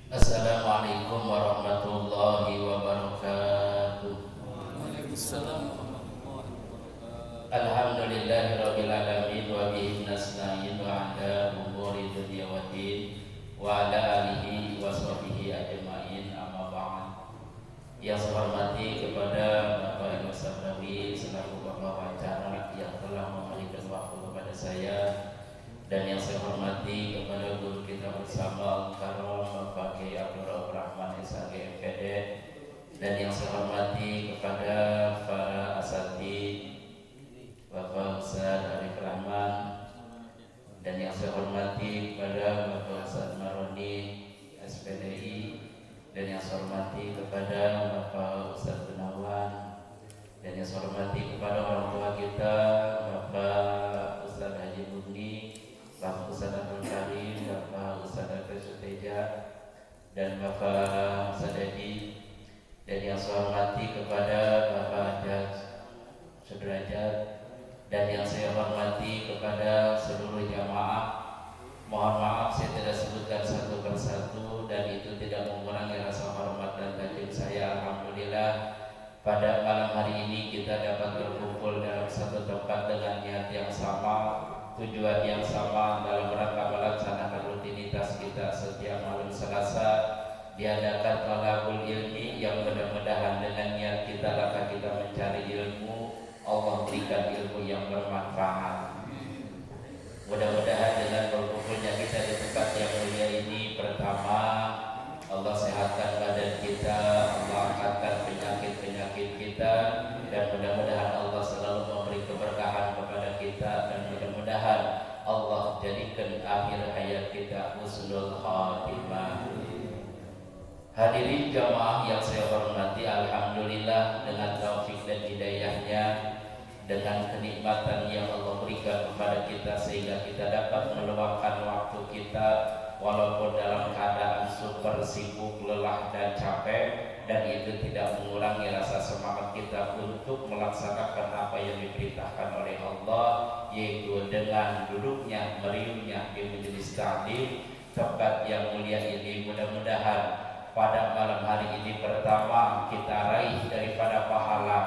Assalamualaikum warahmatullahi wabarakatuh. Waalaikumsalam warahmatullahi wabarakatuh. Alhamdulillahirabbil alamin wa bihi nasta'in wa ala umuri dunya waddin wa ala alihi wa sahbihi ajmain amma ba'd. Yang saya hormati kepada Bapak Ibu Sabrawi selaku pembawa acara yang telah memberikan waktu kepada saya, dan yang saya hormati kepada guru kita bersama Karom Bapak Kiai Abdul Rahman SAG MPD, dan yang saya hormati kepada para asatidz Bapak Ustaz Arif Rahman, dan yang saya hormati kepada Bapak Ustaz Maroni SPDI, dan yang saya hormati kepada Bapak Ustaz Gunawan, dan yang saya hormati kepada orang tua kita Bapak Ustaz Haji Budi, Bapak Ustaz Abdul Karim, Bapak Ustaz Abdul Suteja, dan Bapak Ustaz Edi, dan yang saya hormati kepada Bapak Hajat Sudrajat, dan yang saya hormati kepada seluruh jamaah. Mohon maaf saya tidak sebutkan satu persatu, dan itu tidak mengurangi rasa hormat dan takjub saya. Alhamdulillah pada malam hari ini kita dapat berkumpul dalam satu tempat dengan niat yang sama, tujuan yang sama, dalam rangka melaksanakan rutinitas kita setiap malam Selasa diadakan thalabul ilmi, yang mudah-mudahan dengan niat kita akan kita mencari ilmu, Allah berikan ilmu yang bermanfaat. Mudah-mudahan dengan berkumpulnya kita di tempat yang mulia ini, pertama Allah sehatkan badan kita, Allah angkatkan penyakit-penyakit kita, dan mudah-mudahan Allah selalu memberi keberkahan kepada kita, dan mudah-mudahan Allah jadikan akhir hayat kita husnul khatimah. Hadirin jamaah yang saya hormati, alhamdulillah dengan taufik dan hidayahnya, dengan kenikmatan yang Allah berikan kepada kita, sehingga kita dapat meluangkan waktu kita walaupun dalam keadaan super sibuk, lelah dan capek, dan itu tidak mengurangi rasa semangat kita untuk melaksanakan apa yang diperintahkan oleh Allah, yaitu dengan duduknya meriuhnya di majelis taklim tempat yang mulia ini. Mudah-mudahan pada malam hari ini pertama kita raih daripada pahala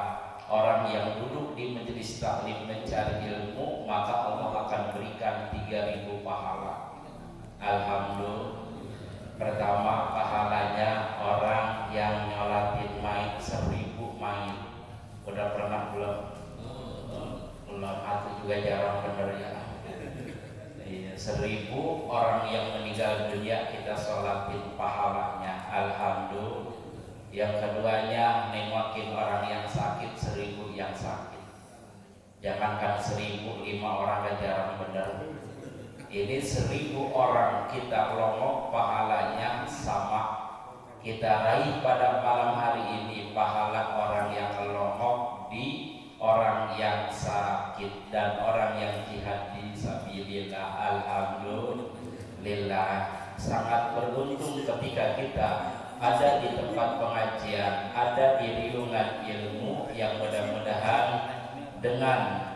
orang yang duduk di majelis taklim mencari ilmu, maka Allah akan berikan 3.000 pahala. Alhamdulillah. Pertama, pahalanya orang yang nyolatin mayit 1.000 mayit. Udah pernah belum? Belum, atau juga jarang bener ya. 1.000 orang yang meninggal dunia kita sholatin pahalanya. Alhamdulillah. Yang keduanya, nengokin orang yang sakit 1.000 yang sakit. Jangankan 1.000, 5 orang aja jarang bener. Ini 1.000 orang kita longok, pahalanya sama. Kita raih pada malam hari ini pahala orang yang longok di orang yang sakit dan orang yang jihad di sabilillah. Alhamdulillah. Sangat beruntung ketika kita ada di tempat pengajian, ada di riungan ilmu, yang mudah-mudahan dengan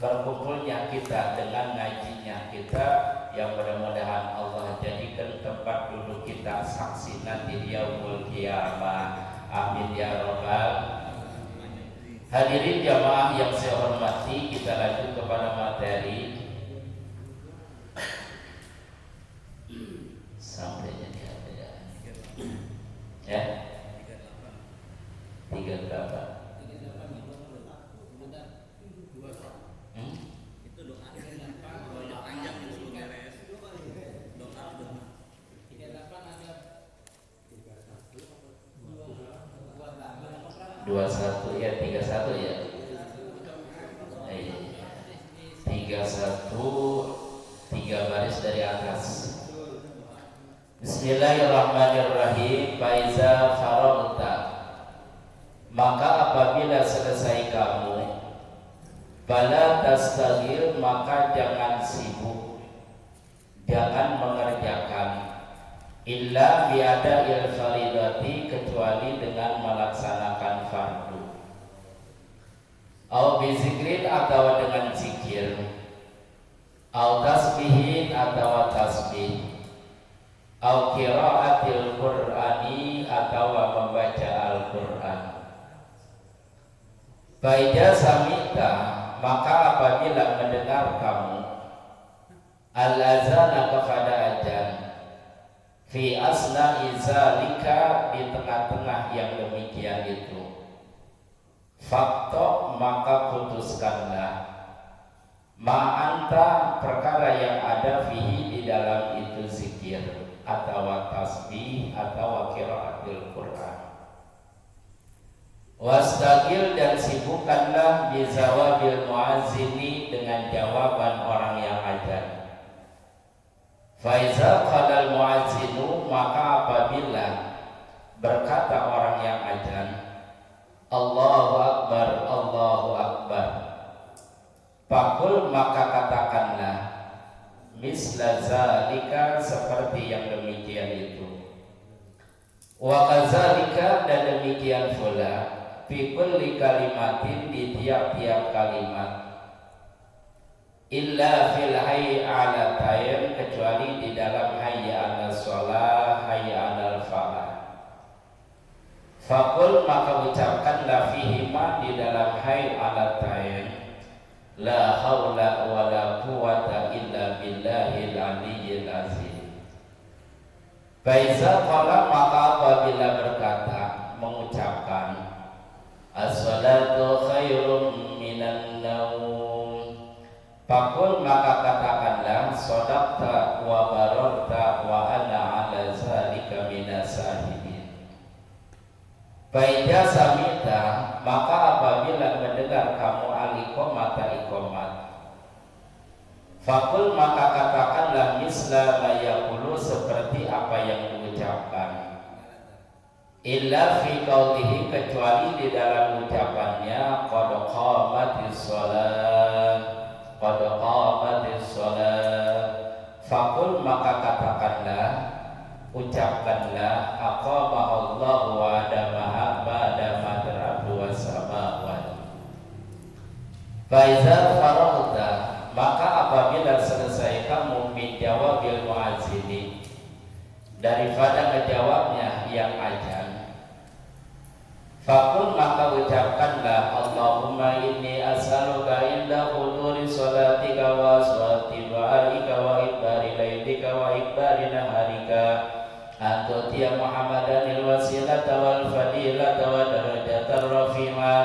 berkumpulnya kita, dengan ngajinya kita, yang mudah-mudahan Allah jadikan tempat duduk kita saksi nanti di yaumul qiyamah. Amin ya rabbal. Hadirin jamaah yang saya hormati, kita lanjut kepada materi. Sampai jadi apa ya? 38. Itu doa 38 panjang itu beres. Doa 38 ada 21 ya, 31 ya. 31, 3 baris dari atas. Bismillahirrahmanirrahim. Faiza faragta, maka apabila selesai kamu, bala tastaghil, maka jangan sibuk, jangan mengerjakan, illa biada'il faridati, kecuali dengan melaksanakan fardu, au bizikrin, atau dengan zikir, au tasbihin, atau tasbih, au qiraati Faida samita, maka apabila mendengar kamu al-azana kepada azan, fi asna'i zalika, di tengah-tengah yang demikian itu, fakta maka putuskanlah, ma'anta perkara yang ada fihi di dalam itu zikir atau tasbih atau qiraatul Quran. Wastaqil, dan sibukkanlah bizawabil muazzini, dengan jawaban orang yang azan. Faiza qadal muazzinu, maka apabila berkata orang yang azan, Allahu Akbar, Allahu Akbar, fakul maka katakanlah, misla zalika, seperti yang demikian itu, wa kadzalika, dan demikian pula, fi kulli kalimatin, di tiap-tiap kalimat, illa fil hayy 'ala tayyib, kecuali di dalam hayya 'ala shalah, hayya 'ala falah. Fakul maka ucapkanlah fihima, di dalam hayy 'ala tayyib, la haula wa la quwata illa billahil aliyyil azim. Faiza qala, maka apabila berkata, mengucapkan, as-salatu khairum minan naum, fakul maka katakanlah, shadaqta wa bararta wa ana ala zalika minas syahidin. Faida samita, maka apabila mendengar kamu al-iqamata, iqamat, fakul maka katakanlah, misla ma yaqulu, seperti apa yang diucapkan, illa fi qaulihi, kecuali di dalam ucapannya, qad qamatis shalah, qad qamatis shalah. Fakul maka katakanlah, ucapkanlah, aqama Allahu wa adamaha ba'da madrabu was samawati. Faiza faraghta, maka apabila selesai kamu min jawabil muazzini, daripada menjawabnya yang azan, fakul maka ucapkanlah, Allahumma inni as'aluka inda huduri sholatika wa aswati du'aika wa ikbari lailika wa ikbari naharika, antu'tiya Muhammadanil wasilata wal fadilata wa darajatar rafi'ah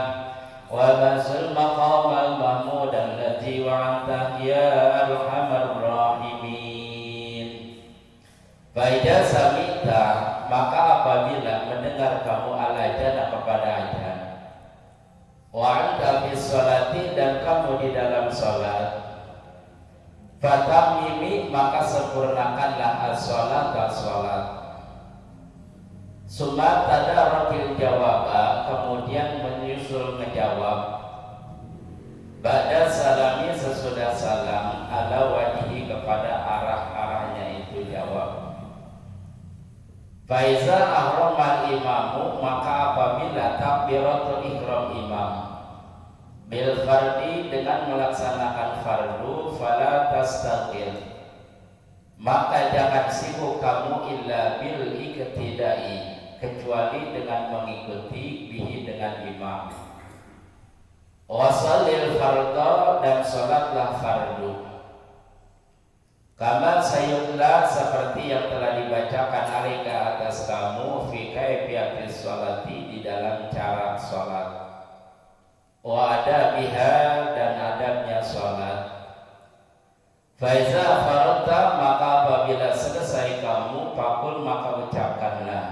wa basul maqamal mahmud alladzi wa'anta ya arhamar rahimin. Faida samita, maka apabila mendengar kamu al-azan kepada azan, wa anta fi sholati, dan kamu di dalam sholat, fatamimi, maka sempurnakanlah as-sholata, sholat. Summa tadarakil jawaba, kemudian menyusul menjawab, ba'da salami, sesudah salam, ala wajhi, kepada arah-arahnya itu jawab. Faiza ahramal imamu, maka apabila takbiratul ihram imam, bil fardi, dengan melaksanakan fardu, fala tastaqil, maka jangan sibuk kamu, illa bil iktidai, kecuali dengan mengikuti bihi, dengan imam. Wasallil fardha, dan sholatlah fardu, kama sayutla, seperti yang telah dibacakan alaika, atas kamu, fi kaifiyatis sholati, di dalam cara sholat, wa adabiha, dan adabnya sholat. Faiza faradta, maka apabila selesai kamu, fakul maka ucapkanlah,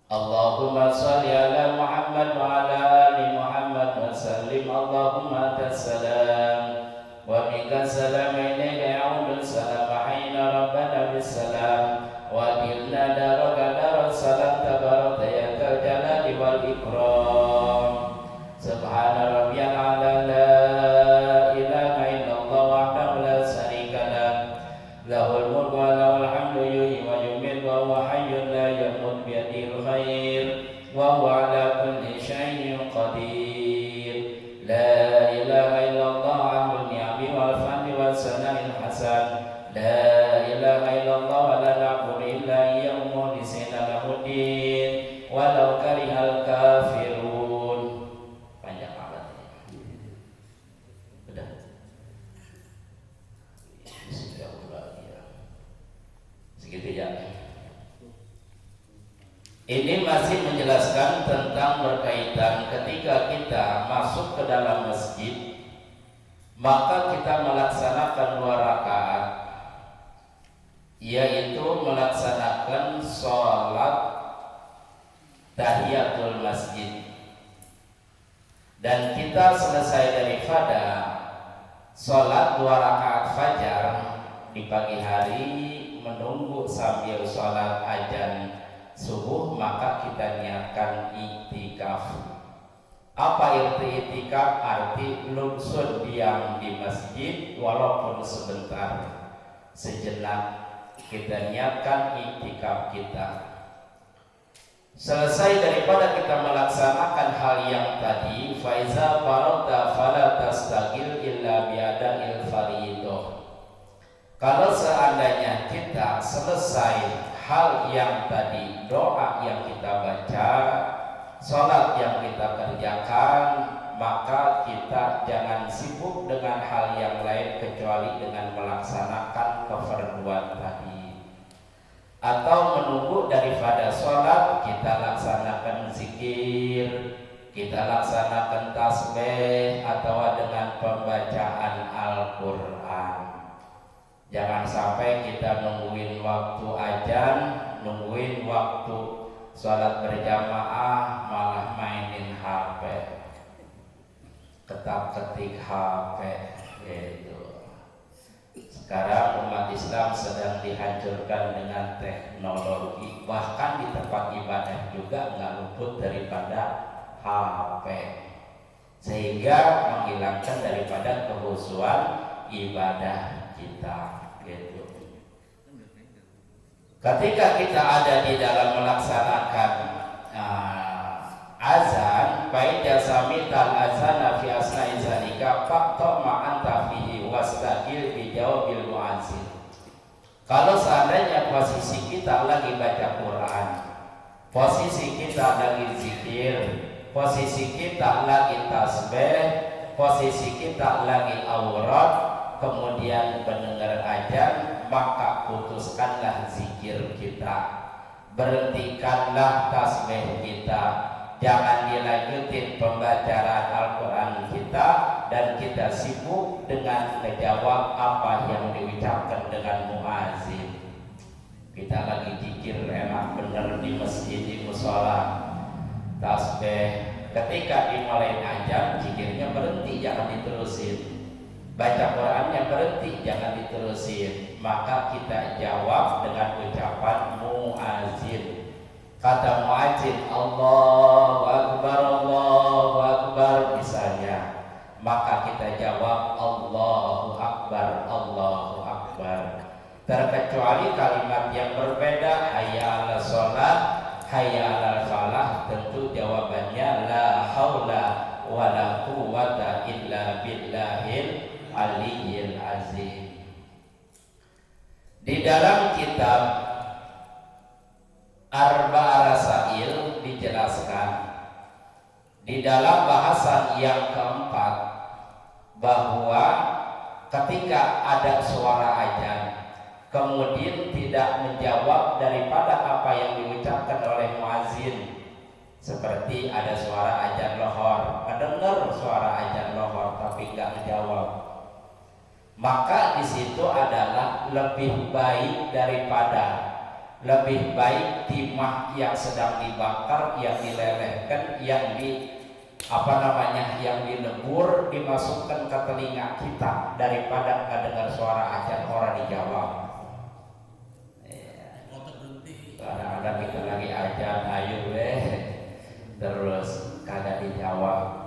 Allahumma sholli ala Muhammad wa ala ali Muhammad wa sallim, Allahumma tassalam wa minka salam, ilaika ya'udul salam, hayna rabbana bisalam, wa dilna daraka daras salam, tabarakta ya dzal jalali wal ikram, subhana rabbiyal a'la, la ilaha illallah wahdahu la syarika lah, lahul mulku wa lahul hamdu, yuhyi wa yumiitu wa huwa hayyun la yamut, biyadihil khair wa huwa ala kulli syai'in qadir, la ilaha illallah ahlul ni'ami wal fadli was sana'il hasan, la ilaha illallah wa la na'budu illa iyyahu mukhlisina lahuddin, Ini masih menjelaskan tentang berkaitan ketika kita masuk ke dalam masjid, maka kita melaksanakan 2 rakaat, yaitu melaksanakan sholat tahiyatul masjid. Dan kita selesai daripada sholat 2 rakaat fajar di pagi hari, menunggu sambil sholat azan subuh, maka kita niatkan iktikaf. Apa arti iktikaf? Arti lungsun diam di masjid walaupun sebentar, sejenak. Kita niatkan iktikaf kita. Selesai daripada kita melaksanakan hal yang tadi, faiza faragta fala tastaqil illa biada'il fariidah. Kalau seandainya kita selesai hal yang tadi, doa yang kita baca, sholat yang kita kerjakan, maka kita jangan sibuk dengan hal yang lain kecuali dengan melaksanakan kefarduan tadi. Atau menunggu daripada sholat, kita laksanakan zikir, kita laksanakan tasbih, atau dengan pembacaan Al-Quran. Jangan sampai kita nungguin waktu azan, nungguin waktu sholat berjamaah, malah mainin HP, ketik HP gitu. Sekarang umat Islam sedang dihancurkan dengan teknologi, bahkan di tempat ibadah juga nggak luput daripada HP, sehingga menghilangkan daripada kehusuan ibadah kita gitu. Ketika kita ada di dalam melaksanakan azan, baida samital azana fi asna'i zalika faqta ma'anta fihi wastaqil bi jawabil mu'azzin. Kalau seandainya posisi kita lagi baca Quran, posisi kita lagi zikir, posisi kita lagi tasbih, posisi kita lagi aurat, kemudian mendengar azan, maka putuskanlah zikir kita, berhentikanlah tasbih kita, jangan dilanjutin pembacaan Al-Quran kita, dan kita sibuk dengan menjawab apa yang diucapkan dengan muazin. Kita lagi zikir enak bener di masjid, di musola, tasbih, ketika dimulai azan zikirnya berhenti, jangan diterusin. Baca Qurannya berhenti, jangan diterusin. Maka kita jawab dengan ucapan muazin. Kata muazin Allahu Akbar misalnya, maka kita jawab Allahu Akbar, Allahu Akbar. Terkecuali kalimat yang berbeda, hayya 'alas sholat, hayya 'alal falah, tentu jawabannya la haula wala quwwata illa billahil Aliyil Azim. Di dalam kitab Arba'a Rasail dijelaskan di dalam bahasan yang keempat bahwa ketika ada suara azan kemudian tidak menjawab daripada apa yang diucapkan oleh muazin, seperti ada suara azan lohor, mendengar suara azan lohor tapi nggak menjawab, maka di situ adalah lebih baik timah yang sedang dibakar, yang dilelehkan, yang yang dilebur dimasukkan ke telinga kita daripada mendengar suara azan orang dijawab. Kadang-kadang kita lagi azan, ayo terus kagak dijawab.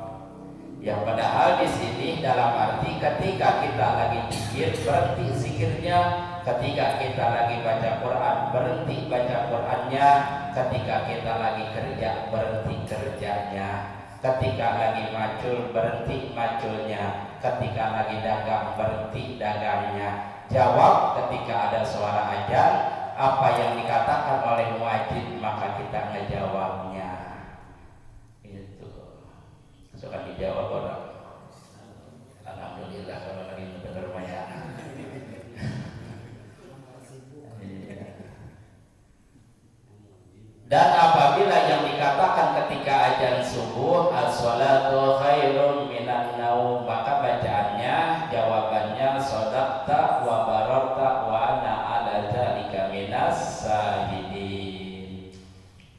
Yang padahal di sini dalam arti ketika kita lagi zikir, berhenti zikirnya, ketika kita lagi baca Quran, berhenti baca Qurannya, ketika kita lagi kerja, berhenti kerjanya, ketika lagi macul, berhenti maculnya, ketika lagi dagang, berhenti dagangnya. Jawab ketika ada suara azan, apa yang dikatakan oleh muadzin, maka kita ngejawabnya. Suka dijawab orang. Alhamdulillah kalau lagi mendengar banyak. Dan apabila ketika azan subuh, as-salatu khairum minan naum, maka bacaannya, jawabannya shadaqta wa bararta wa ana ala dzalika minas syahidin.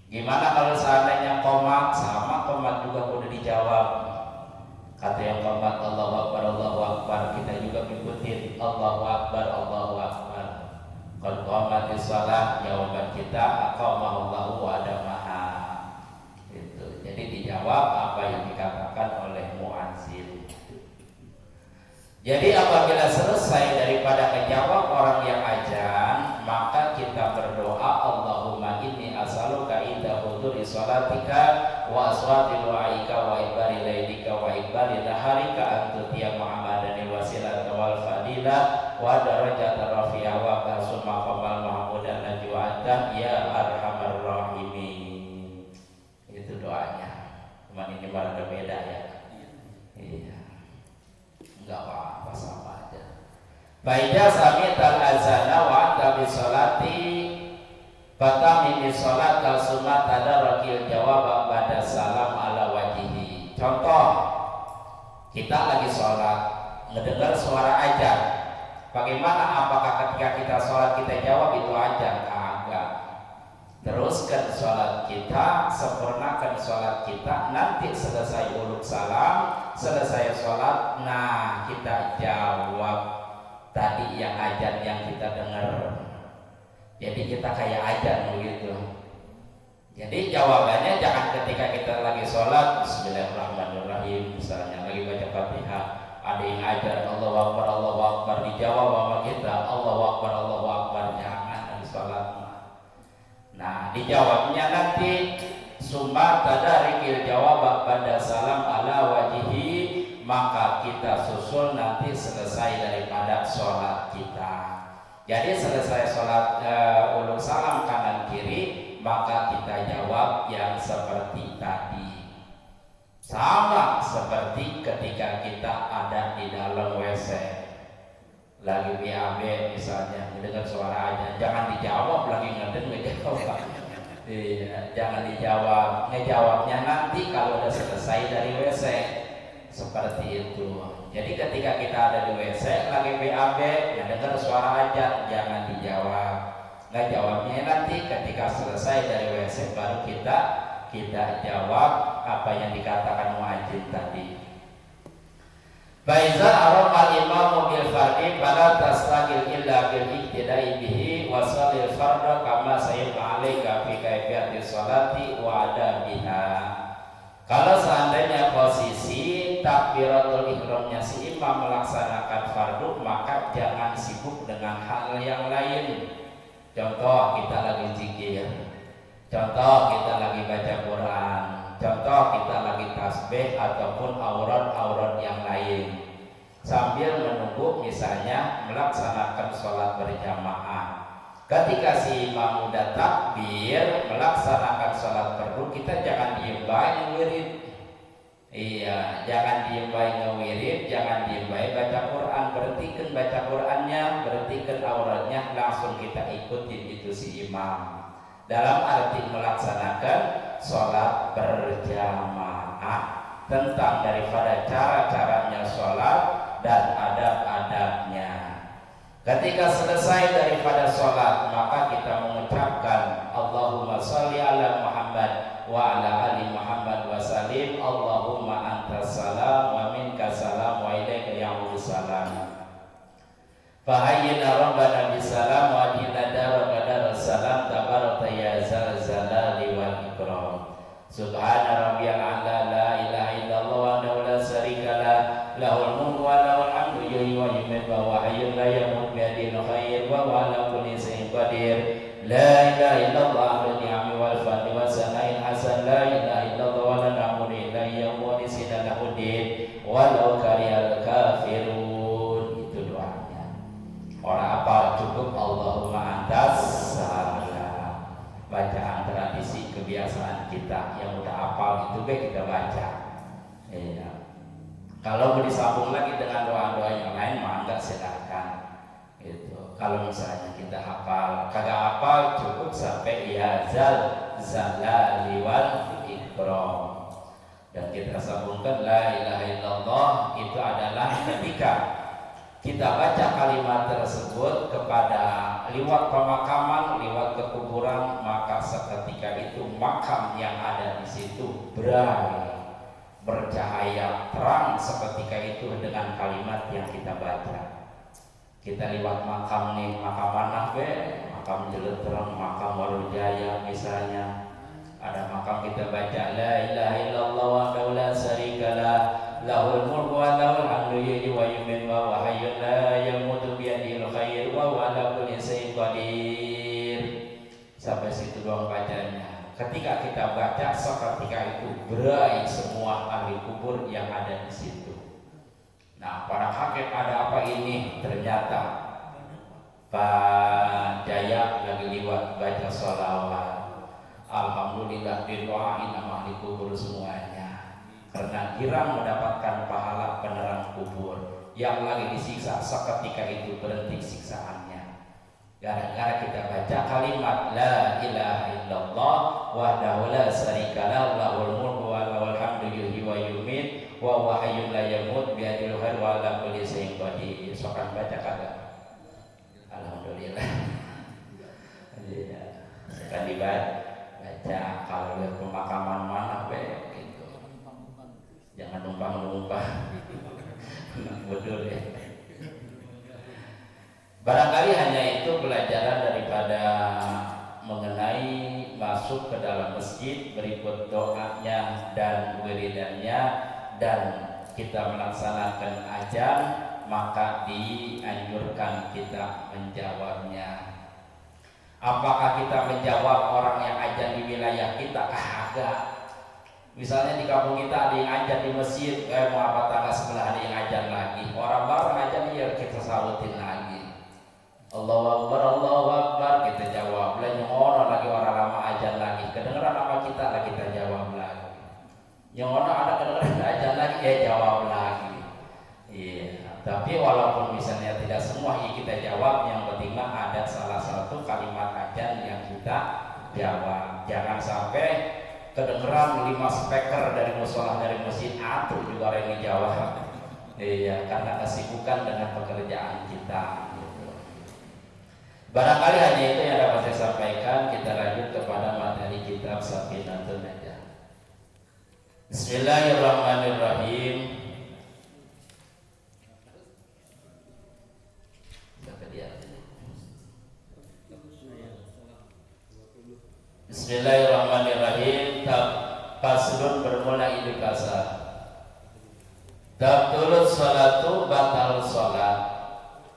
Gimana kalau seandainya qomat? Sama, qomat juga udah dijawab. Kata yang qomat Allahu Akbar, Allahu Akbar, kita juga ngikutin Allahu Akbar, Allahu Akbar. Qad qamatis shalah, jawaban kita aqamahullahu wa adamaha. Itu. Jadi dijawab apa yang dikatakan oleh muazzin. Jadi apabila selesai daripada menjawab orang yang azan, maka kita berdoa, Allahumma inni as'aluka inda huduri sholatika wa aswati du'aika wa ibari lailika wa ibari naharika antutiya Muhammadanil wasilata wal fadilah wa darajata rafi'ah wa basumma qamal mahmudan najwa'atan ya arhamar rahimin. Itu doanya. Cuman ini malah beda ya. Iya. Enggak apa-apa, sama aja. Faidah sami'tal azana wa anta bisolati fatamimi sholat al-sunnah tadarakil jawab ba'da salam ala wajihi. Contoh, kita lagi sholat, ngedengar suara azan. Bagaimana? Apakah ketika kita sholat kita jawab itu azan? Kagak. Teruskan sholat kita, sempurnakan sholat kita. Nanti selesai uluk salam, selesai sholat, nah kita jawab tadi yang azan yang kita dengar. Jadi kita kayak azan begitu. Jadi jawabannya jangan ketika kita lagi sholat Bismillahirrahmanirrahim, misalnya lagi baca Fatihah, ada yang azan Allahu Akbar, dijawab sama kita Allahu Akbar, jangan di sholat. Nah, dijawabnya nanti summa tadarikil jawab pada salam ala wajihi, maka kita susul nanti selesai daripada sholat kita. Jadi selesai sholat uluk salam kanan kiri, maka kita jawab yang seperti tadi. Sama seperti ketika kita ada di dalam WC, lagi BAB misalnya, mendengar suara aja, jangan dijawab lagi ngejawab. Iya, jangan dijawab, ngejawabnya nanti kalau udah selesai dari WC. Seperti itu. Jadi ketika kita ada di WC lagi BAB, mendengar suara aja, jangan dijawab. Ngejawabnya nanti ketika selesai dari WC baru kita jawab apa yang dikatakan muadzin tadi. Faiza aramal imamu bil fardhi fala tastaqil illa bil iqtida'i bihi wa sallil fardha kama sayyidna alaika fi kaifiyati sholati wa adabiha. Kalau seandainya posisi takbiratul ihramnya si imam melaksanakan fardu, maka jangan sibuk dengan hal yang lain. Contoh kita lagi zikir, contoh kita lagi baca Quran, contoh kita lagi tasbih ataupun aurat-aurat yang lain, sambil menunggu misalnya melaksanakan sholat berjamaah. Ketika si imam udah takbir melaksanakan sholat fardu, kita jangan diem baik ngewirid. Iya, jangan diem baik ngewirid, jangan diem baik baca Quran. Berhentikan baca Qurannya, berhentikan auratnya, langsung kita ikutin itu si imam. Dalam arti melaksanakan sholat berjamaah, tentang daripada cara-caranya sholat dan adab-adabnya. Ketika selesai daripada sholat, maka kita mengucapkan Allahumma sholli ala Muhammad wa ala ali Muhammad wa salim. Allahumma antas salam wa minka salam wa ilaika ya'udus salam. Fahayyina rabbana bisalam wa adina daraka daras salam tabaraka ya zal zalali wal ikram. Subhana rabbiyal a'la, la ilaha illallah wa la syarika lah, lahul mulku wa lahul hamdu yuhyi wa yumiitu wa huwa hayyun la yamut bi yadihil khair wa huwa ala kulli syai'in qadir. La ilaha illallah ahlu ni'ami wal fadli wa sana'il hasan, la ilaha illallah wa la na'budu illa iyyahu wa nisina lahudin walau karihal kafirun. Itu doanya. Orang apa cukup Allahumma antas salam. Bacaan tradisi kebiasaan kita yang udah hafal itu kita baca. Iya. Kalau mau disambung lagi dengan doa-doa yang lain, mah enggak, silakan. Gitu. Kalau misalnya kita hafal, kagak hafal cukup sampai ya zal zalali wal ikram. ikram. Dan kita sambungkan la ilaha illallah itu adalah ketika kita baca kalimat tersebut kepada lewat pemakaman, lewat kekuburan, maka seketika itu makam yang ada di situ bercahaya terang seketika itu dengan kalimat yang kita baca. Kita lewat makam nih, makam mana be? Makam Jeletreng, makam Warujaya misalnya. Ada makam kita baca la ilaha illallah wahdahu la syarikalah lahul mulku wa lahul hamdu yuhyi wa yumiitu wa huwa hayyun la yamutu bi yadihil khair wa huwa ala kulli syai'in qadir. Sampai situ doang bacanya. Ketika kita baca seketika itu berai semua ahli kubur yang ada di situ. Nah, pada hakikat ada apa ini? Ternyata Pak Jaya lagi lewat baca sholawat. Alhamdulillah didoain sama ahli kubur semuanya, karena girang mendapatkan pahala penerang kubur yang lagi disiksa. Seketika itu berhenti siksaannya gara-gara kita baca kalimat la ilaha illallah wahdahu la syarikalah lahul mulku wa lahul hamdu yuhyi wa yumiitu wa huwa hayyun la yamut bi yadihil khair wa ala kulli syai'in qadir. Sokan baca kagak? Alhamdulillah. Kan dibaca kalau lihat pemakaman mana be gitu. Jangan numpang-numpang. Betul ya. Barangkali hanya itu pelajaran daripada mengenai masuk ke dalam masjid, berikut doanya dan wiridannya, dan kita melaksanakan azan, maka dianjurkan kita menjawabnya. Apakah kita menjawab orang yang azan di wilayah kita? Agak. Misalnya di kampung kita ada yang azan di masjid, mau apa tangga sebelah ada yang azan lagi. Orang baru azan ya kita salutin lagi. Allahu Akbar, kita jawab. Lah nyono lagi orang lama azan lagi. Kedengeran nama kita lah kita jawab lagi. Nyono ada kedengeran azan lagi jawab lagi. Iya. Tapi walaupun misalnya tidak semua kita jawab, yang penting ada salah satu kalimat azan yang kita jawab. Jangan sampai kedengeran 5 speaker dari musola dari masjid atau juga orang yang jawab. Iya, karena kesibukan dengan pekerjaan kita. Gitu. Barangkali hanya itu yang dapat saya sampaikan. Kita lanjut kepada materi kitab Safinatul Najah. Bismillahirrahmanirrahim. Bismillahirrahmanirrahim. Faslun bermula idukasa. Tabdul sholatu batal sholat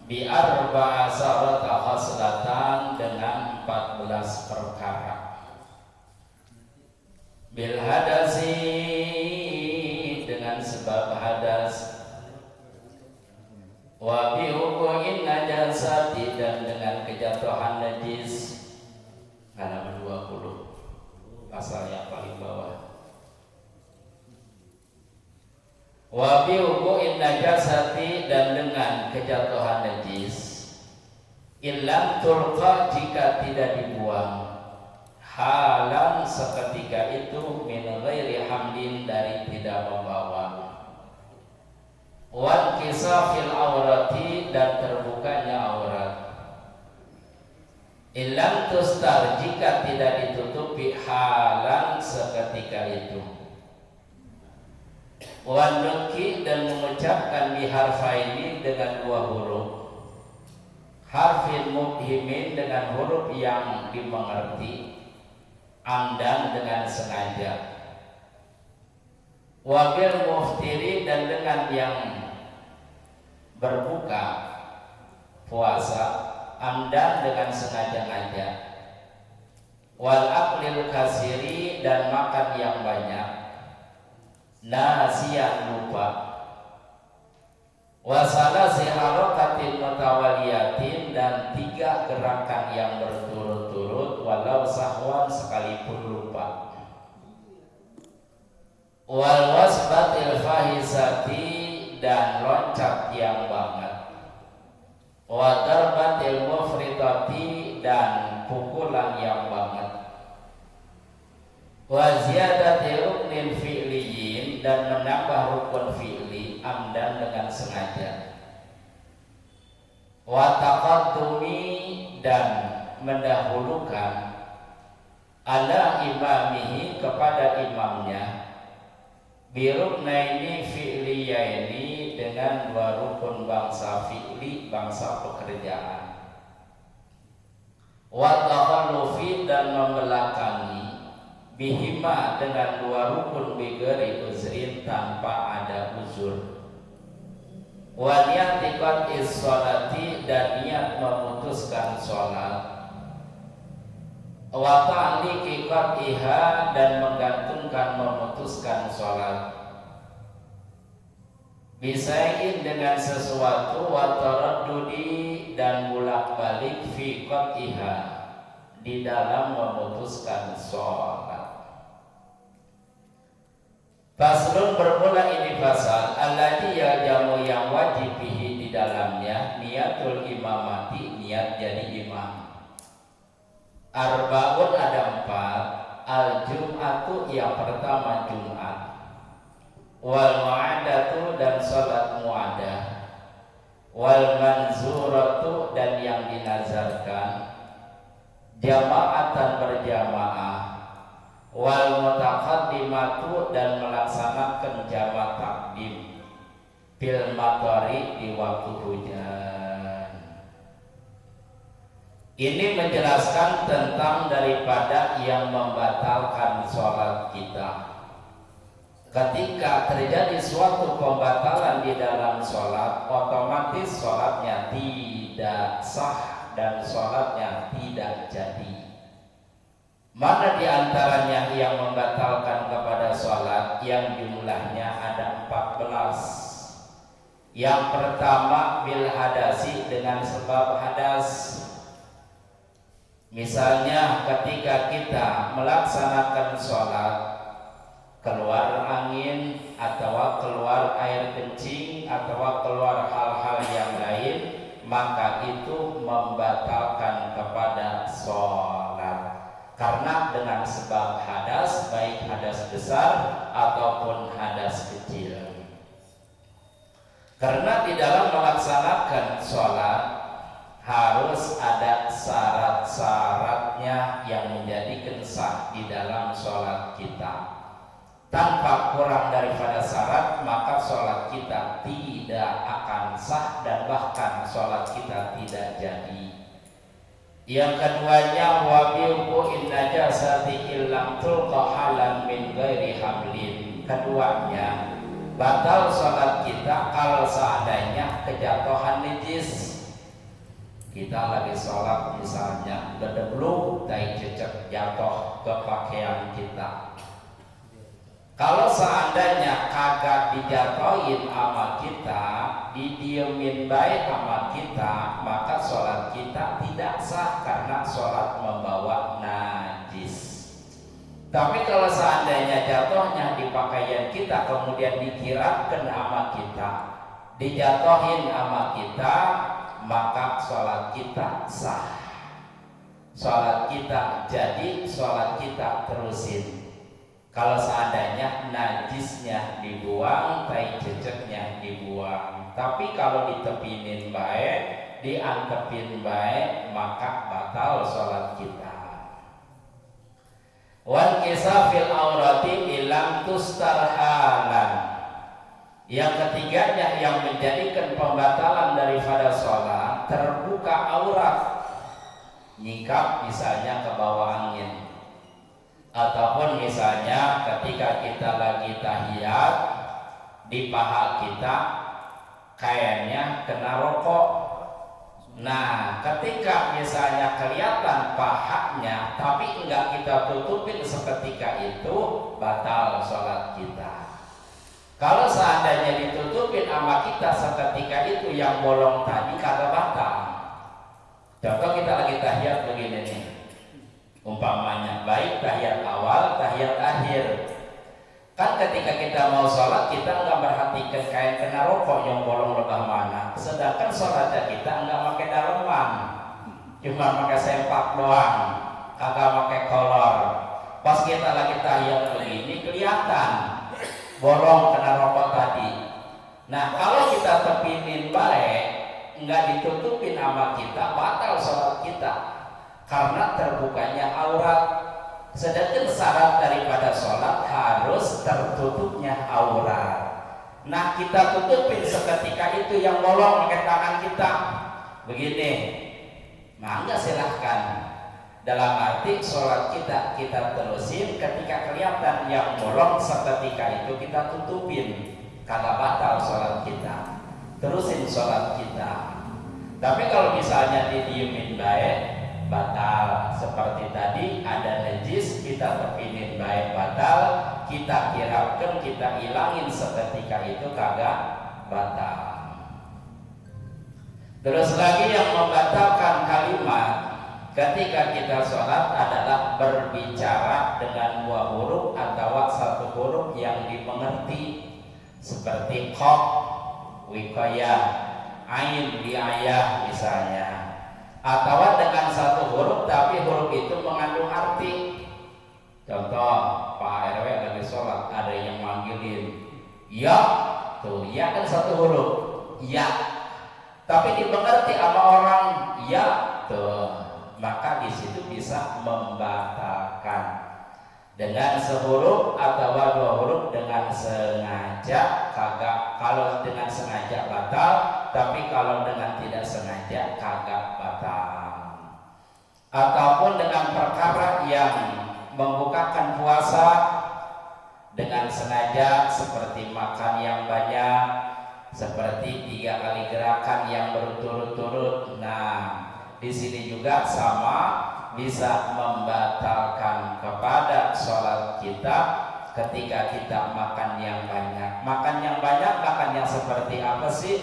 bi arba'a sarata khaslatan, dengan 14 perkara. Bil hadasi, dengan sebab hadas. Wa bi hukumin najasati, dan dengan kejatuhan najis. Halaman 20 pasal yang paling bawah. Wa bi hukumin najasati, dan dengan kejatuhan najis. Illam tulqa, jika tidak dibuang. Halan, seketika itu. Min ghairi hamlin, dari tidak membawa. Wan kisafil aurati, dan terbukanya aurat. Illam tustar, jika tidak ditutupi. Halan, seketika itu. Wan nuki, dan mengucapkan biharfaini, dengan 2 huruf. Harfin mubhimin, dengan huruf yang dimengerti. Amdan, dengan sengaja. Wabil muftiri, dan dengan yang berbuka puasa. Amdan, dengan sengaja-ngaja. Wal aklil kasiri, dan makan yang banyak. Nasiyan, lupa. Wasalasi harokatin mutawaliyatin, dan 3 gerakan yang berturut-turut. Walau sahwan, sekalipun lupa. Wal wasbatil fahisati, dan loncat yang banget. Wa darbatil mufridati, dan pukulan yang banget. wa ziyadati ruknin fi'liyin, dan menambah rukun fi'li amdan dengan sengaja, wa taqaddumi, dan mendahulukan ala imamihi, kepada imamnya, biruknaini fi'liyaini, dengan dua rukun bangsa fi'li, bangsa pekerjaan, wa takhallufi, dan membelakangi bihima, dengan dua rukun bigeri uzrin, tanpa ada uzur, wa niyati qat'is sholati, dan niat memutuskan sholat, wa ta'liqi qat'iha, dan menggantungkan memutuskan sholat, bisain, dengan sesuatu, wa taraddudi, dan bolak-balik fi qat'iha, di dalam memutuskan sholat. Faslun, bermula ini pasal alladzi yajamu, yang wajib bihi, di dalamnya, niatul imamati, niat jadi imam. Arbaun, ada 4. Al-jum'atu, yang pertama Jumat, wal mu'adatu, dan salat mu'adah, wal manzuratu, dan yang dinazarkan, jama'atan, berjamaah, wal mutaqaddimatu, dan melaksanakan jama' takdim, bil mathari, di waktu hujan. Ini menjelaskan tentang daripada yang membatalkan sholat kita. Ketika terjadi suatu pembatalan di dalam sholat, otomatis sholatnya tidak sah dan sholatnya tidak jadi. Mana di antaranya yang membatalkan kepada sholat, yang jumlahnya ada 14. Yang pertama bil hadasi, dengan sebab hadas. Misalnya ketika kita melaksanakan sholat, keluar angin, atau keluar air kencing, atau keluar hal-hal yang lain, maka itu membatalkan kepada sholat. Karena dengan sebab hadas, baik hadas besar ataupun hadas kecil. Karena di dalam melaksanakan sholat harus ada syarat-syaratnya yang menjadikan sah di dalam sholat kita. Tanpa kurang daripada syarat, maka sholat kita tidak akan sah, dan bahkan sholat kita tidak jadi. Yang keduanya, wabi'u'in najasati illam tulqa halan min ghairi hamlin. Keduanya, batal sholat kita kalau seandainya kejatuhan najis. Kita lagi sholat misalnya, gedeblu, tai cecek jatuh ke pakaian kita. Kalau seandainya kagak dijatuhin sama kita, didiemin baik sama kita, maka sholat kita tidak sah karena sholat membawa najis. Tapi kalau seandainya jatuhnya di pakaian kita, kemudian dikirakan sama kita, dijatuhin sama kita, maka sholat kita sah, sholat kita jadi, sholat kita terusin. Kalau seandainya najisnya dibuang, tai ceceknya dibuang. Tapi kalau ditepinin baik, diantepin baik, maka batal sholat kita. Wan kisafil aurati ilam tustarhalan. Yang ketiganya yang menjadikan pembatalan daripada sholat, terbuka aurat, nyikap misalnya ke bawah angin, ataupun misalnya ketika kita lagi tahiyat, di paha kita kainnya kena rokok. Nah, ketika misalnya kelihatan pahanya tapi enggak kita tutupin seketika itu, batal sholat kita. Kalau seandainya ditutupin sama kita seketika itu, yang bolong tadi kagak batal. Contoh kita lagi tahiyat begini nih, umpamanya baik tahiyat awal, tahiyat akhir. Kan ketika kita mau sholat, kita nggak perhatikan kain kena rokok yang bolong lebah mana. Sedangkan sholatnya kita nggak pakai daleman, cuma pakai sempak doang, kagak pakai kolor. Pas kita lagi tahiyat nggak ditutupin sama kita, batal sholat kita karena terbukanya aurat. Sedangkan syarat daripada sholat harus tertutupnya aurat. Nah, kita tutupin seketika itu yang bolong pakai tangan kita begini, mangga silahkan. Dalam arti sholat kita terusin, ketika kelihatan yang bolong seketika itu kita tutupin, kagak batal sholat kita, terusin sholat kita. Tapi kalau misalnya didiemin baik, batal. Seperti tadi ada najis, kita tepinin baik, batal. Kita kiraukan, kita ilangin seketika itu, kagak batal. Terus lagi yang membatalkan kalimat ketika kita sholat adalah berbicara dengan dua huruf atau satu huruf yang dimengerti, seperti qaf, wiqayah, ain, biayah misalnya, atau dengan satu huruf tapi huruf itu mengandung arti. Contoh, Pak RW lagi sholat, ada yang manggilin ya, tuh ya kan satu huruf ya, tapi dimengerti sama orang ya, tuh maka di situ bisa membatalkan. Dengan sehuruf atau dua huruf dengan sengaja kagak. Kalau dengan sengaja batal, tapi kalau dengan tidak sengaja kagak batal. Ataupun dengan perkara yang membukakan puasa dengan sengaja, seperti makan yang banyak, seperti 3 kali gerakan yang berturut-turut. Nah, di sini juga sama, bisa membatalkan kepada sholat kita ketika kita makan yang banyak. Makan yang banyak, makan yang seperti apa sih?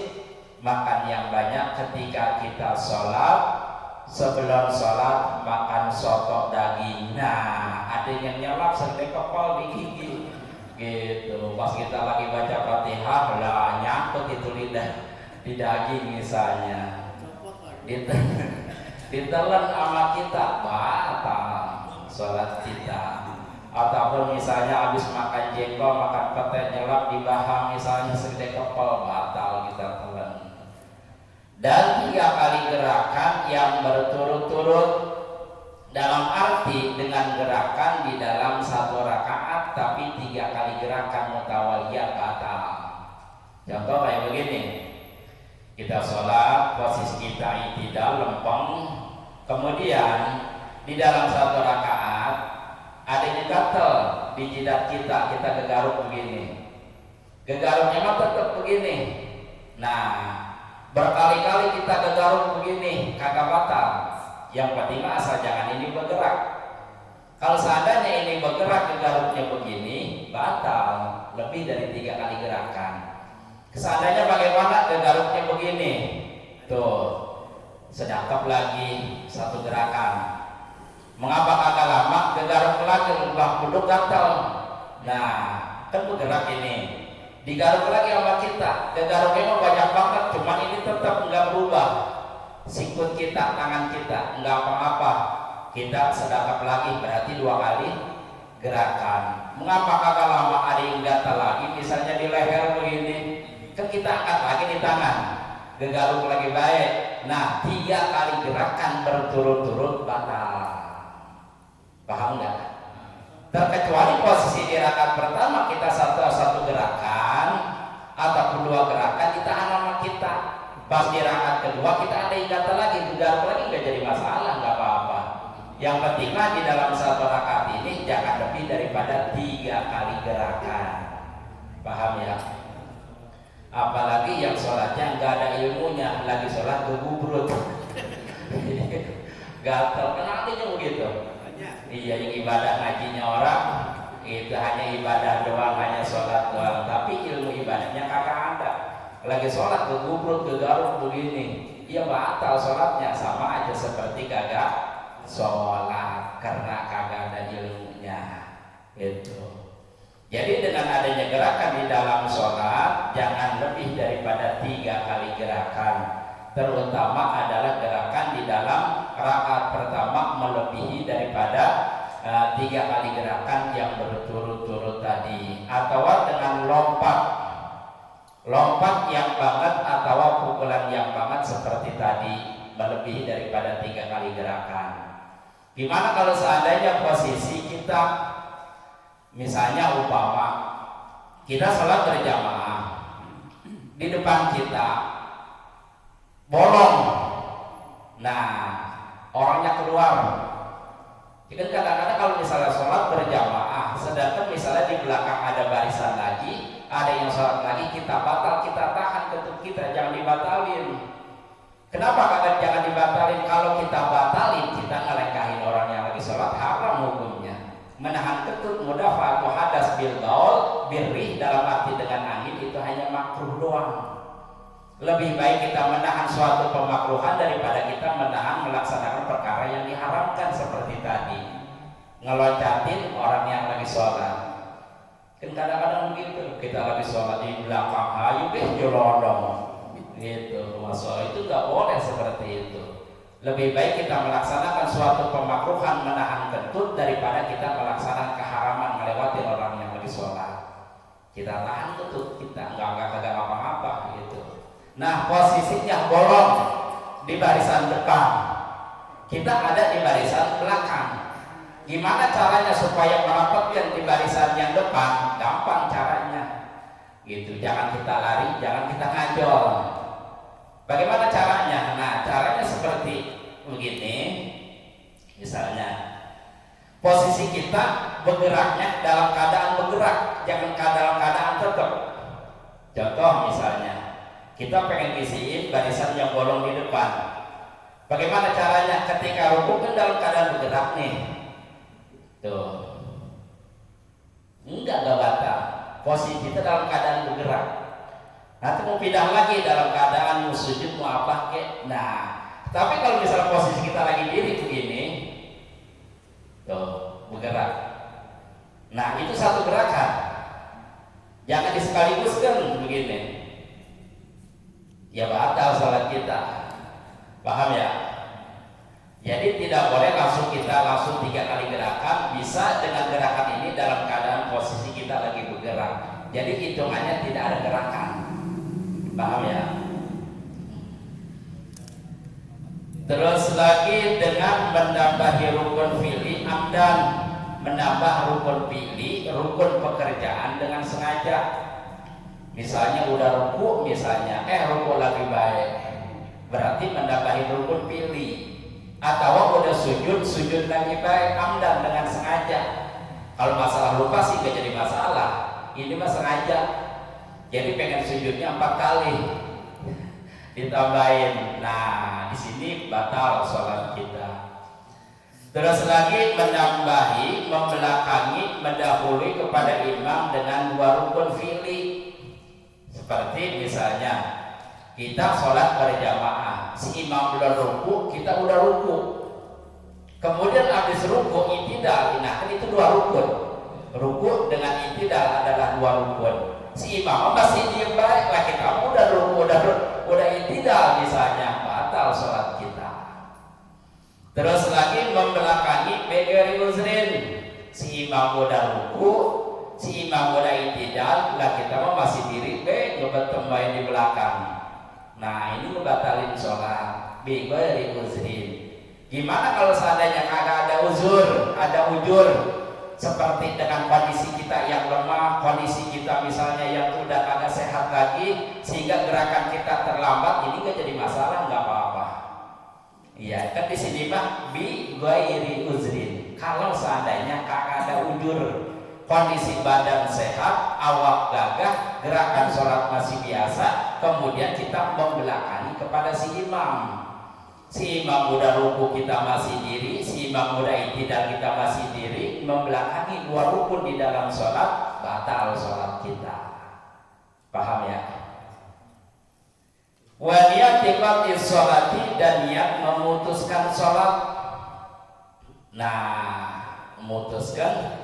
Makan yang banyak ketika kita sholat, sebelum sholat makan soto daging. Nah, ada yang nyelap sampai kepal di gigi gitu. Pas kita lagi baca Fatihah lah nyangkut itu lidah di daging misalnya. Ditelan sama kita, batal sholat kita. Ataupun misalnya habis makan jengkol, makan pete nyelap di bahan misalnya segede kepal, batal kita telan. Dan 3 kali gerakan yang berturut-turut, dalam arti dengan gerakan di dalam 1 rakaat tapi 3 kali gerakan mutawaliyah, batal. Contoh kayak begini, kita sholat, posisi kita tidak lempeng, kemudian di dalam 1 rakaat ada yang gatel di jidat kita gegaruk begini, gegaruknya mah tetap begini. Nah, berkali-kali kita gegaruk begini, kagak batal. Yang penting asal jangan ini bergerak. Kalau seandainya ini bergerak, gegaruknya begini, batal lebih dari 3 kali gerakan. Seandainya bagaimana gegaruknya begini, tuh sedekap lagi 1 gerakan. Mengapa agak lama? Gegaruk lagi, lubang kuduk gatal. Nah, kan bergerak ini, digaruk lagi sama kita. Gegaruknya mau banyak banget, cuman ini tetap nggak berubah. Sikut kita, tangan kita nggak apa-apa. Kita sedekap lagi, berarti 2 kali gerakan. Mengapa agak lama? Ada yang gatal lagi, misalnya di leher begini. Kan kita angkat lagi di tangan, gegaruk lagi baik. Nah, 3 kali gerakan berturut-turut batal. Paham nggak? Terkecuali posisi di rakaat pertama kita satu gerakan ataupun 2 gerakan ditahan sama kita. Pas di rakaat kedua kita ada yang gatal lagi, gegaruk lagi, nggak jadi masalah, nggak apa-apa. Yang penting mah di dalam 1 rakaat ini jangan lebih daripada 3 kali gerakan. Paham ya? Apalagi yang sholatnya nggak ada ilmunya, lagi sholat kegubrut gatal, kenapa artinya begitu? Iya, yang ibadah ngajinya orang itu hanya ibadah doang, hanya sholat doang, tapi ilmu ibadahnya kagak ada. Lagi sholat kegubrut, kegaruk begini, ya batal sholatnya, sama aja seperti kagak sholat karena kagak ada ilmunya itu. Jadi dengan adanya gerakan di dalam sholat jangan lebih daripada 3 kali gerakan. Terutama adalah gerakan di dalam rakaat pertama melebihi daripada 3 kali gerakan yang berturut-turut tadi. Atau dengan lompat yang banget atau pukulan yang banget seperti tadi melebihi daripada 3 kali gerakan. Gimana kalau seandainya posisi kita misalnya umpama kita sholat berjamaah, di depan kita bolong, nah orangnya keluar. Jadi kadang-kadang kalau misalnya sholat berjamaah, sedangkan misalnya di belakang ada barisan lagi, ada yang sholat lagi, kita batal, kita tahan ketut kita, jangan dibatalin. Kenapa kagak jangan dibatalin? Kalau kita batalin, kita ngelengkahin orang yang lagi sholat, haram hukumnya. Menahan ketut mudafa'atu hadas bil baul birrih, dalam arti dengan angin, itu hanya makruh doang. Lebih baik kita menahan suatu pemakruhan daripada kita menahan melaksanakan perkara yang diharamkan seperti tadi ngeloncatin orang yang lagi sholat. Kan kadang-kadang begitu, kita lagi sholat di belakang, ayo deh jolodong gitu. Masalah itu nggak boleh seperti itu. Lebih baik kita melaksanakan suatu pemakruhan menahan kentut daripada kita melaksanakan keharaman melewati orang yang lagi sholat. Kita tahan kentut kita, nggak apa-apa gitu. Nah, posisinya bolong di barisan depan, kita ada di barisan belakang. Gimana caranya supaya merapatkan di barisan yang depan? Gampang caranya gitu, jangan kita lari, jangan kita ngajol. Bagaimana caranya? Nah, caranya seperti begini. Misalnya posisi kita bergeraknya dalam keadaan bergerak, jangan dalam keadaan tetap. Contoh misalnya kita pengen isiin barisan yang bolong di depan. Bagaimana caranya? Ketika rukuk kan dalam keadaan bergerak nih. Tuh. Enggak batal. Posisi kita dalam keadaan bergerak. Nanti mau pindah lagi dalam keadaan mau sujud mau apa kek. Nah, tapi kalau misalnya posisi kita lagi diri begini, tuh bergerak. Nah, itu satu gerakan. Jangan disekaligus-kan begini. Ya batal salat kita. Paham ya? Jadi tidak boleh langsung 3 kali gerakan. Bisa dengan gerakan ini dalam keadaan posisi kita lagi bergerak. Jadi hitungannya tidak ada gerakan. Paham ya? Terus lagi dengan menambahi rukun fi'li amdan, menambah rukun fi'li, rukun pekerjaan dengan sengaja. Misalnya udah ruku, misalnya ruku lagi baik, berarti menambahi rukun fi'li. Atau udah sujud lagi baik, amdan dengan sengaja. Kalau masalah lupa sih gak jadi masalah, ini mah sengaja. Jadi pengen sujudnya 4 kali ditambahin. Nah, di sini batal sholat kita. Terus lagi menambahi, membelakangi, mendahului kepada imam dengan 2 rukun fi'li. Seperti misalnya kita sholat berjamaah, si imam udah ruku, kita udah ruku. Kemudian habis ruku i'tidal, nah kan itu 2 rukun. Ruku dengan i'tidal adalah 2 rukun. Si imam masih diem baik lah, kita udah ruku, udah i'tidal misalnya, batal sholat kita. Terus lagi membelakangi begeri uzrin, si imam udah ruku, si imam udah i'tidal, lah kita mah masih diri nyoba tembahin di belakang. Nah, ini membatalin sholat begeri uzrin. Gimana kalau seandainya kagak ada uzur, ada ujur, seperti dengan kondisi kita yang lemah, kondisi kita misalnya yang udah kagak sehat lagi, sehingga gerakan kita terlambat, ini gak jadi masalah, nggak apa-apa. Iya, kan di sini mah bi ghairi uzrin. Kalau seandainya kagak ada ujur, kondisi badan sehat, awak gagah, gerakan sholat masih biasa, kemudian kita membelakangi kepada si imam. Si imam udah ruku kita masih diri, si imam udah i'tidal kita masih diri, membelakangi 2 rukun di dalam sholat, batal sholat kita. Paham ya? Wa niyati sholati, dan niat memutuskan sholat. Nah, memutuskan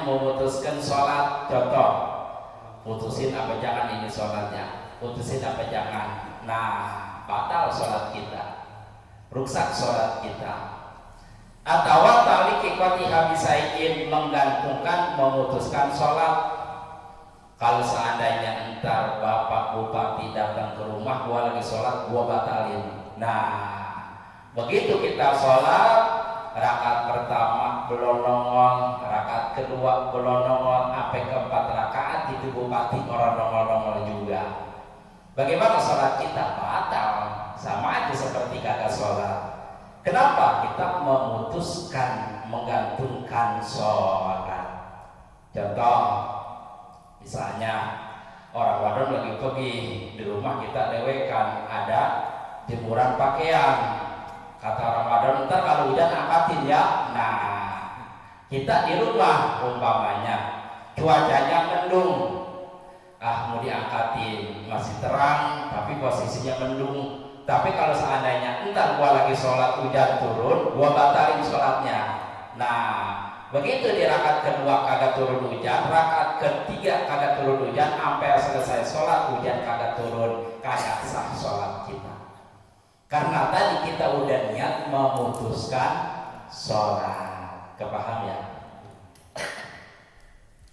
memutuskan sholat. Contoh, putusin apa jangan ini sholatnya, putusin apa jangan. Nah, batal sholat kita, rusak sholat kita. Atau tali kikotiha bisaiin, menggantungkan, memutuskan sholat. Kalau seandainya entar bapak bupati datang ke rumah, gua lagi sholat, gua batalin. Nah, begitu kita sholat, rakaat pertama belum nongol, rakaat kedua belum nongol, sampai keempat rakaat itu bupati orang nongol-nongol juga. Bagaimana sholat kita? Batal, sama aja seperti kagak sholat. Kenapa? Kita memutuskan menggantungkan sholat. Contoh, misalnya orang wadon lagi pergi, di rumah kita dewekan ada jemuran pakaian. Kata orang wadon, ntar kalau hujan angkatin ya. Nah, kita di rumah umpamanya cuacanya mendung, mau diangkatin, masih terang tapi posisinya mendung. Tapi kalau seandainya entar gua lagi sholat hujan turun, gua batalin sholatnya. Nah, begitu di rakaat kedua kagak turun hujan, rakaat ketiga kagak turun hujan, sampai selesai sholat hujan kagak turun, kagak sah sholat kita. Karena tadi kita udah niat memutuskan sholat. Kepaham ya?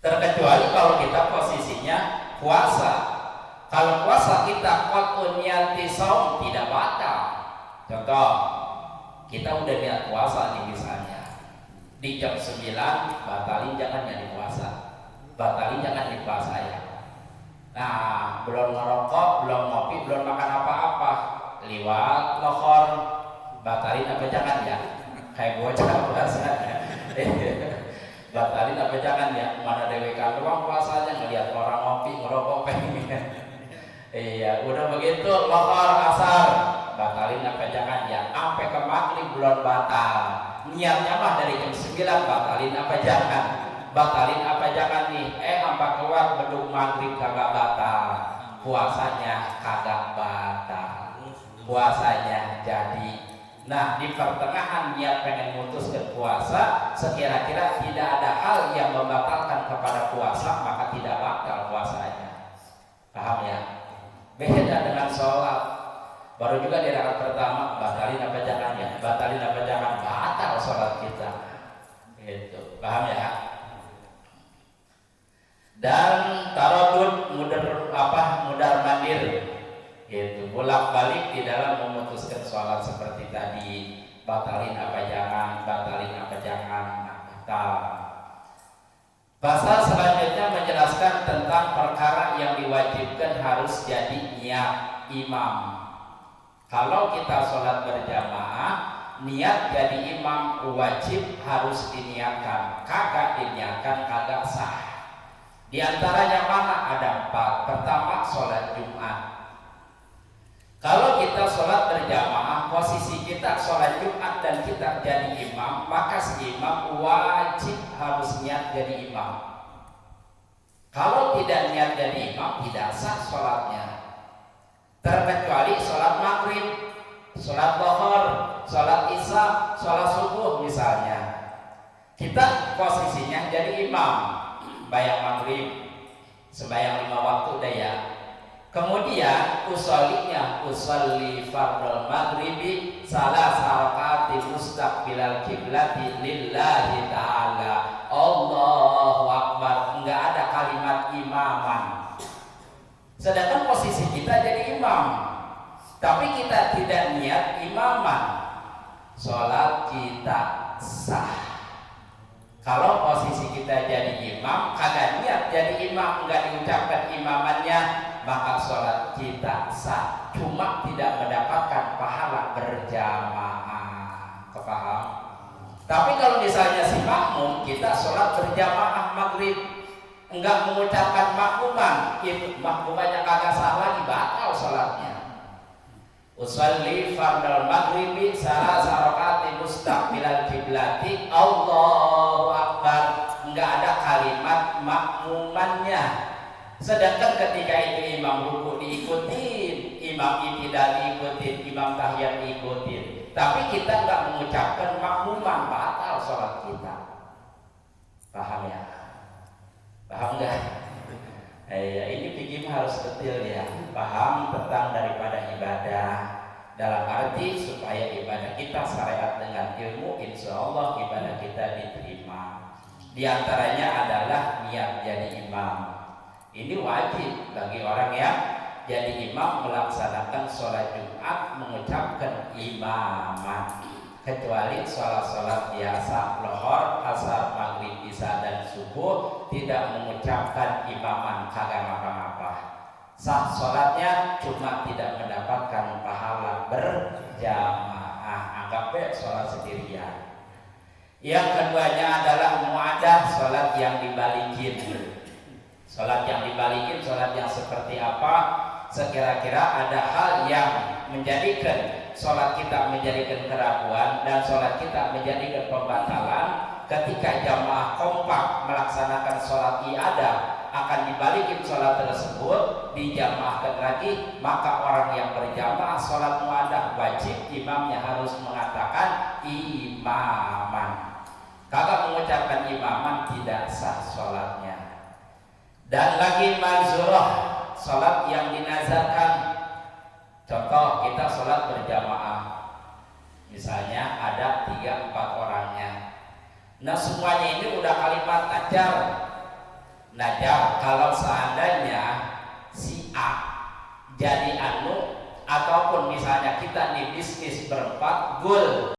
Terkecuali kalau kita posisinya puasa. Kalau puasa kita qat'un niyati shaum tidak batal. Contoh, kita udah niat puasa nih misalnya. Di jam 9 batalin jangan jadi puasa. Batalin jangan di puasa ya. Nah, belum ngerokok, belum ngopi, belum makan apa-apa. Liwat lohor, batalin apa jangan ya? Kayak bocah puasa. Batalin apa jangan ya? Mana dewekan doang puasanya ngelihat orang ngopi, ngerokok pengen. Iya, udah begitu lohor asar, batalin apa jangan ya? Sampai ke maghrib belum batal. Niatnya mah dari jam 9 batalin apa jangan? Batalin apa jangan nih? Sampai keluar beduk maghrib kagak batal. Puasanya kagak batal. Puasanya jadi. Nah, di pertengahan niat pengen mutus ke puasa, sekira-kira tidak ada hal yang membatalkan kepada puasa, maka tidak batal puasanya. Paham ya? Beda dengan sholat. Baru juga di rakaat pertama batalin apa jangan ya? Batalin apa jangan? Batal sholat kita. Itu, paham ya? Dan tarodud mudar mandir. Itu bolak-balik di dalam memutuskan sholat seperti tadi. Batalin apa jangan? Batalin apa jangan? Nah, batal. Pasal selanjutnya menjelaskan tentang perkara yang diwajibkan harus jadi niat imam. Kalau kita sholat berjamaah, niat jadi imam wajib harus diniatkan. Kagak diniatkan kagak sah. Di antaranya mana? Ada 4. Pertama, sholat Jumat. Kalau kita sholat berjamaah, posisi kita sholat Jumat dan kita jadi imam, maka si imam wajib harus niat jadi imam. Kalau tidak niat jadi imam, tidak sah sholatnya. Terkecuali sholat maghrib, sholat zuhur, sholat isya, sholat subuh misalnya. Kita posisinya jadi imam, bayang maghrib, sembahyang 5 waktu udah ya. Kemudian usolli fardul maghribi salah sarakati mustaqbilal kiblati lillahi ta'ala. Allahu akbar. Enggak ada kalimat imaman. Sedangkan posisi kita jadi imam, tapi kita tidak niat imaman, sholat kita sah. Kalau posisi kita jadi imam, kagak niat jadi imam, enggak diucapkan imamannya, maka sholat kita sah, cuma tidak mendapatkan pahala berjamaah. Kepaham? Tapi kalau misalnya si makmum, kita sholat berjamaah maghrib, enggak mengucapkan makmuman, itu makmumannya kagak sah lagi, batal sholatnya. Usolli fardal maghribi salah sarakati mustaqbilal kiblati Allahu akbar. Enggak ada kalimat makmumannya. Sedangkan ketika itu imam ruku diikutin, imam i'tidal diikutin, imam tahiyat diikutin, tapi kita enggak mengucapkan makmuman, batal sholat kita. Paham ya? Paham enggak? Ini fikih harus detail ya, paham tentang daripada ibadah, dalam arti supaya ibadah kita syariat dengan ilmu, insya Allah ibadah kita diterima. Di antaranya adalah niat jadi imam. Ini wajib bagi orang yang jadi imam melaksanakan sholat Jumat mengucapkan imaman, kecuali sholat-sholat biasa lohor, asar, maghrib, isya dan subuh tidak mengucapkan imaman, kagak apa-apa. Sah sholatnya, cuma tidak mendapatkan pahala berjamaah, anggapnya sholat sendirian. Yang keduanya adalah muadah, sholat yang dibalikin. Sholat yang dibalikin, sholat yang seperti apa? Sekira-kira ada hal yang menjadikan sholat kita menjadikan keraguan dan sholat kita menjadikan pembatalan. Ketika jamaah kompak melaksanakan sholat iadah, akan dibalikin sholat tersebut, dijamaahkan lagi, maka orang yang berjamaah sholat muadah wajib imamnya harus mengatakan imaman. Kagak mengucapkan imaman tidak sah sholatnya. Dan lagi mazurah, sholat yang dinazarkan. Contoh, kita sholat berjamaah, misalnya ada 3-4 orangnya. Nah semuanya ini udah kalimat najar. Kalau seandainya si A jadi anu, ataupun misalnya kita nih bisnis berempat, gul